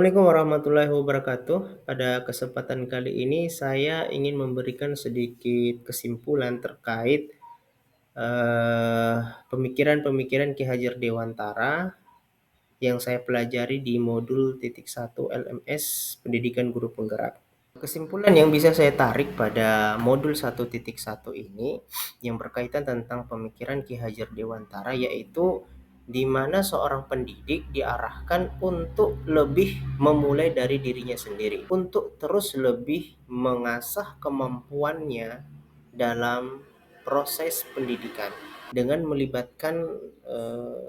Assalamualaikum warahmatullahi wabarakatuh. Pada kesempatan kali ini saya ingin memberikan sedikit kesimpulan terkait, pemikiran-pemikiran Ki Hajar Dewantara yang saya pelajari di modul titik 1 LMS Pendidikan Guru Penggerak. Kesimpulan yang bisa saya tarik pada modul 1.1 ini yang berkaitan tentang pemikiran Ki Hajar Dewantara, yaitu di mana seorang pendidik diarahkan untuk lebih memulai dari dirinya sendiri, untuk terus lebih mengasah kemampuannya dalam proses pendidikan dengan melibatkan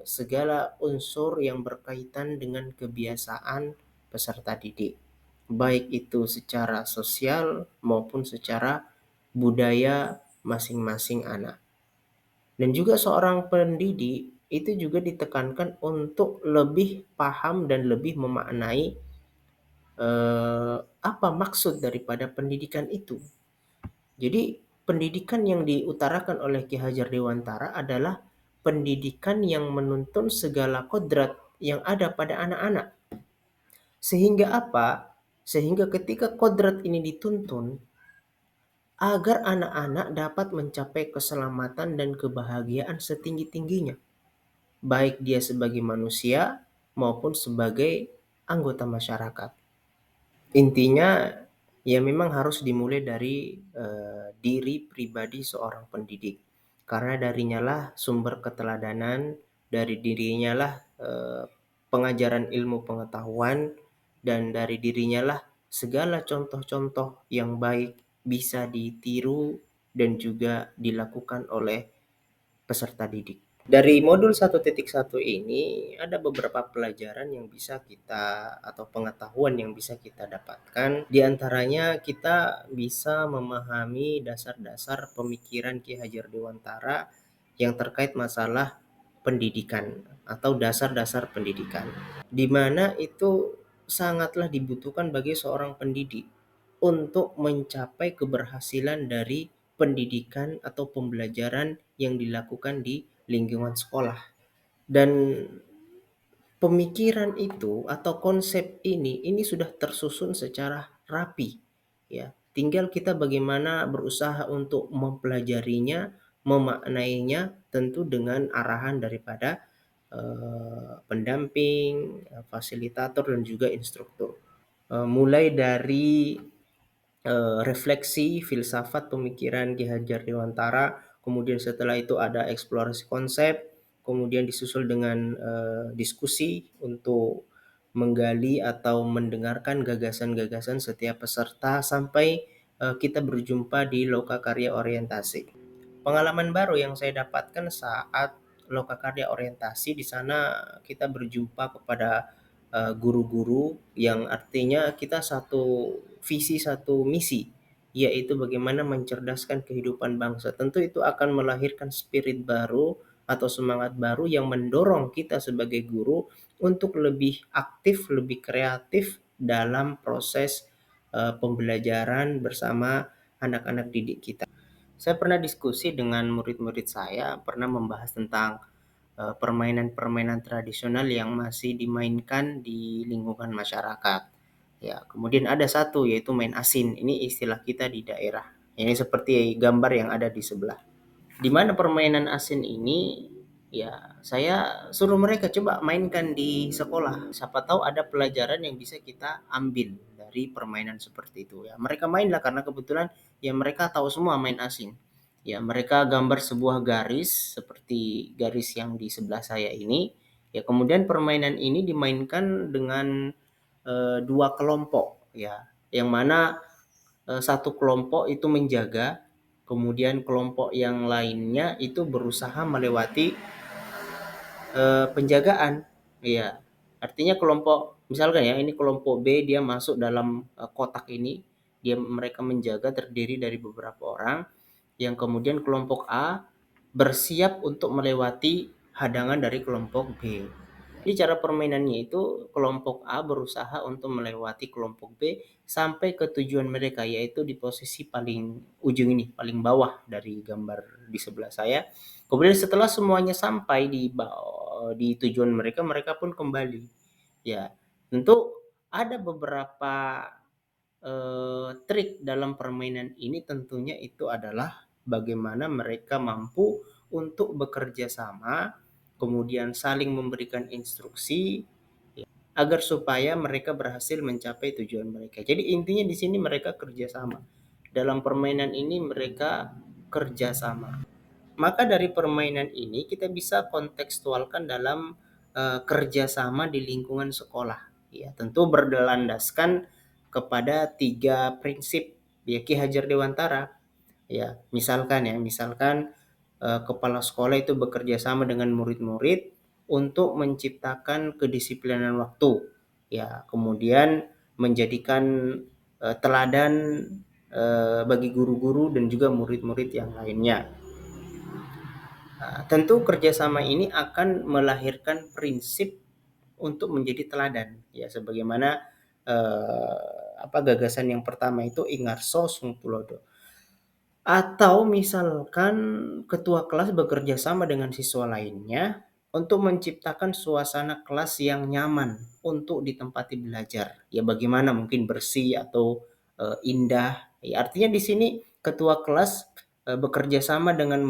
segala unsur yang berkaitan dengan kebiasaan peserta didik, baik itu secara sosial maupun secara budaya masing-masing anak. Dan juga seorang pendidik itu juga ditekankan untuk lebih paham dan lebih memaknai apa maksud daripada pendidikan itu. Jadi pendidikan yang diutarakan oleh Ki Hajar Dewantara adalah pendidikan yang menuntun segala kodrat yang ada pada anak-anak. Sehingga apa? Sehingga ketika kodrat ini dituntun, agar anak-anak dapat mencapai keselamatan dan kebahagiaan setinggi-tingginya, baik dia sebagai manusia maupun sebagai anggota masyarakat. Intinya, ya memang harus dimulai dari diri pribadi seorang pendidik. Karena darinya lah sumber keteladanan, dari dirinya lah pengajaran ilmu pengetahuan, dan dari dirinya lah segala contoh-contoh yang baik bisa ditiru dan juga dilakukan oleh peserta didik. Dari modul 1.1 ini ada beberapa pelajaran yang bisa kita atau pengetahuan yang bisa kita dapatkan. Di antaranya kita bisa memahami dasar-dasar pemikiran Ki Hajar Dewantara yang terkait masalah pendidikan atau dasar-dasar pendidikan. Di mana itu sangatlah dibutuhkan bagi seorang pendidik untuk mencapai keberhasilan dari pendidikan atau pembelajaran yang dilakukan di lingkungan sekolah. Dan pemikiran itu atau konsep ini sudah tersusun secara rapi, ya. Tinggal kita bagaimana berusaha untuk mempelajarinya, memaknainya, tentu dengan arahan daripada pendamping, fasilitator dan juga instruktur. Mulai dari refleksi filsafat pemikiran Ki Hajar Dewantara, kemudian setelah itu ada eksplorasi konsep, kemudian disusul dengan diskusi untuk menggali atau mendengarkan gagasan-gagasan setiap peserta sampai kita berjumpa di lokakarya orientasi. Pengalaman baru yang saya dapatkan saat lokakarya orientasi, di sana kita berjumpa kepada guru-guru yang artinya kita satu visi, satu misi, yaitu bagaimana mencerdaskan kehidupan bangsa. Tentu itu akan melahirkan spirit baru atau semangat baru yang mendorong kita sebagai guru untuk lebih aktif, lebih kreatif dalam proses pembelajaran bersama anak-anak didik kita. Saya pernah diskusi dengan murid-murid saya, pernah membahas tentang permainan-permainan tradisional yang masih dimainkan di lingkungan masyarakat. Ya, kemudian ada satu yaitu main asin. Ini istilah kita di daerah. Ini seperti gambar yang ada di sebelah. Di mana permainan asin ini, ya saya suruh mereka coba mainkan di sekolah. Siapa tahu ada pelajaran yang bisa kita ambil dari permainan seperti itu. Ya, mereka mainlah karena kebetulan ya mereka tahu semua main asin. Ya, mereka gambar sebuah garis seperti garis yang di sebelah saya ini. Ya, kemudian permainan ini dimainkan dengan dua kelompok, ya. Yang mana satu kelompok itu menjaga, kemudian kelompok yang lainnya itu berusaha melewati penjagaan. Iya. Artinya kelompok misalkan ya ini kelompok B dia masuk dalam kotak ini, mereka menjaga terdiri dari beberapa orang, yang kemudian kelompok A bersiap untuk melewati hadangan dari kelompok B. Jadi cara permainannya itu kelompok A berusaha untuk melewati kelompok B sampai ke tujuan mereka, yaitu di posisi paling ujung ini, paling bawah dari gambar di sebelah saya. Kemudian setelah semuanya sampai di tujuan mereka, mereka pun kembali. Ya, tentu Ada beberapa, trik dalam permainan ini tentunya itu adalah bagaimana mereka mampu untuk bekerja sama, kemudian saling memberikan instruksi, agar supaya mereka berhasil mencapai tujuan mereka. Jadi intinya di sini mereka kerjasama. Dalam permainan ini mereka kerjasama. Maka dari permainan ini kita bisa kontekstualkan dalam kerjasama di lingkungan sekolah. Ya, tentu berlandaskan kepada 3 prinsip ya Ki Hajar Dewantara. Ya, misalkan kepala sekolah itu bekerja sama dengan murid-murid untuk menciptakan kedisiplinan waktu. Ya, kemudian menjadikan teladan bagi guru-guru dan juga murid-murid yang lainnya. Nah, tentu kerjasama ini akan melahirkan prinsip untuk menjadi teladan, ya sebagaimana gagasan yang pertama itu Ingarso Sung Tulodo. Atau misalkan ketua kelas bekerja sama dengan siswa lainnya untuk menciptakan suasana kelas yang nyaman untuk ditempati belajar. Ya bagaimana mungkin bersih atau indah. Ya, artinya di sini ketua kelas bekerja sama dengan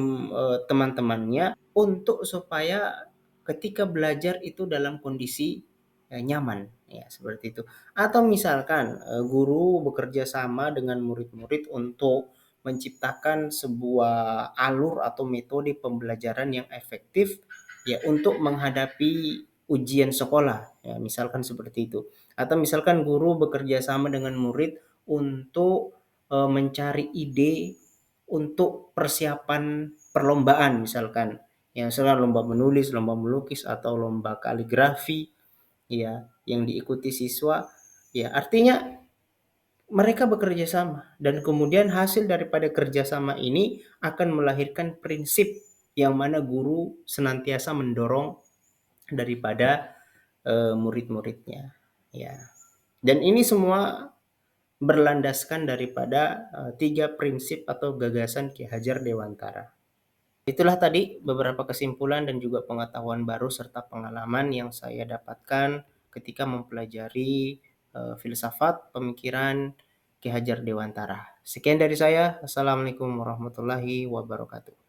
teman-temannya untuk supaya ketika belajar itu dalam kondisi nyaman, ya seperti itu. Atau misalkan guru bekerja sama dengan murid-murid untuk menciptakan sebuah alur atau metode pembelajaran yang efektif ya untuk menghadapi ujian sekolah ya misalkan seperti itu. Atau misalkan guru bekerja sama dengan murid untuk mencari ide untuk persiapan perlombaan misalkan. Ya misalkan lomba menulis, lomba melukis atau lomba kaligrafi ya yang diikuti siswa. Ya artinya mereka bekerja sama dan kemudian hasil daripada kerjasama ini akan melahirkan prinsip yang mana guru senantiasa mendorong daripada murid-muridnya. Ya. Dan ini semua berlandaskan daripada 3 prinsip atau gagasan Ki Hajar Dewantara. Itulah tadi beberapa kesimpulan dan juga pengetahuan baru serta pengalaman yang saya dapatkan ketika mempelajari filsafat pemikiran Ki Hajar Dewantara. Sekian dari saya. Assalamualaikum warahmatullahi wabarakatuh.